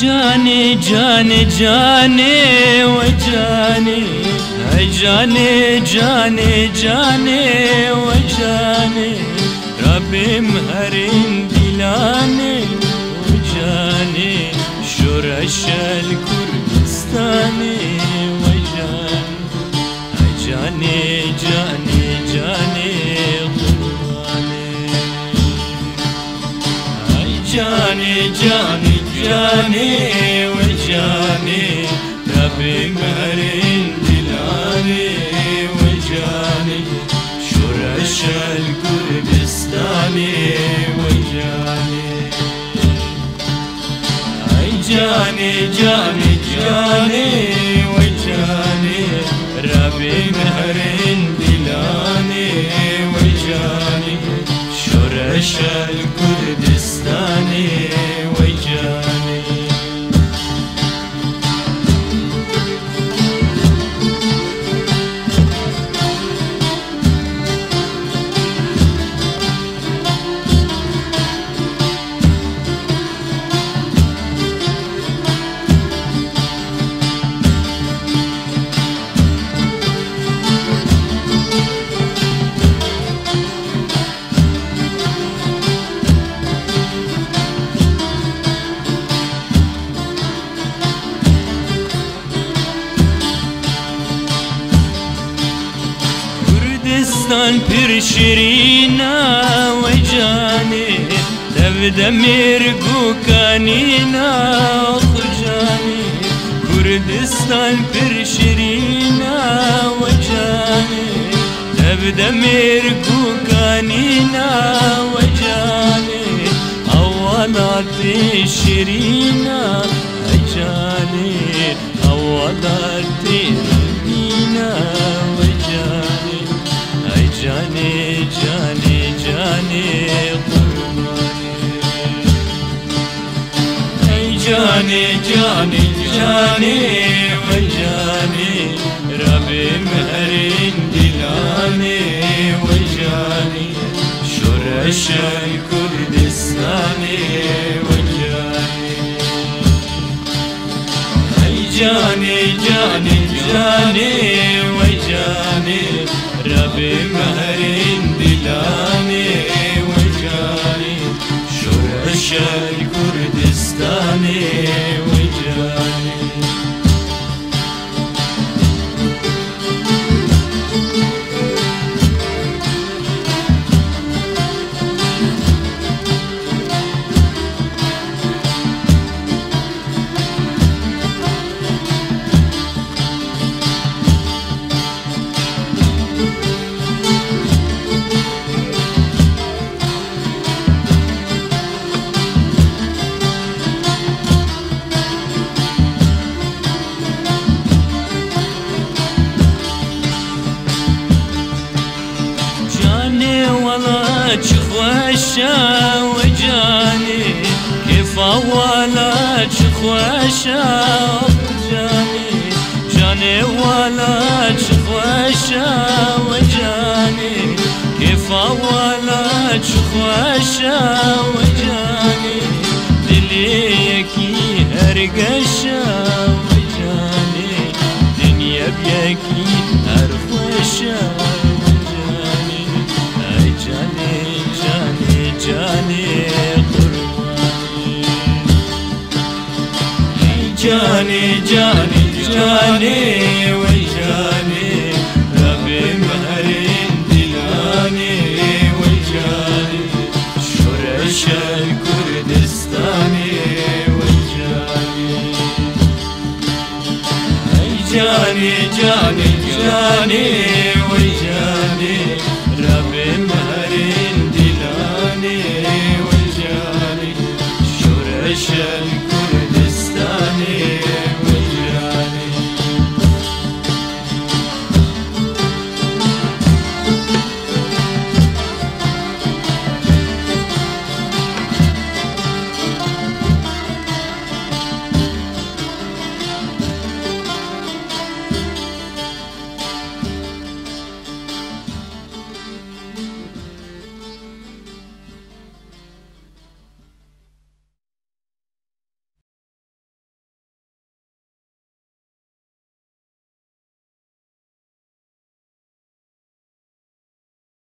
جاني جاني جاني وجاني جاني جاني جاني وجاني ربي مهرين دلاني وجاني شرش الكردستاني وجاني جاني جاني جاني جاني جاني جاني وجاني ربي مهرين دلاني وجاني شرش الكردستاني وجاني جاني جاني جاني وجاني ربي مهرين دلاني وجاني شرش الكردستاني وجاني كردستان پیر شیرینا وجاني تبدا مرقو كانينا خجاني كردستان پیر شیرینا وجاني تبدا مرقو كانينا وجاني أولات شيرينا وجاني أولات ربينا وجاني جاني جاني جاني قرباني جاني جاني جاني وجاني ربي مهرين دلاني وجاني شرش الكردستاني وجاني جاني جاني جاني وجاني ربي مهرين دلاني وجاني شرش الكردستاني وجاني خوشا وجاني كيف ولا خوشا وجاني جاني ولا خوشا وجاني كيف ولا خوشا وجاني دليكي هرقشا وجاني دنيا بيكي هرخوشا جاني قرباني جاني جاني جاني وجاني ربي مهرين دلاني وجاني شرش الكردستاني وجاني جاني جاني جاني وجاني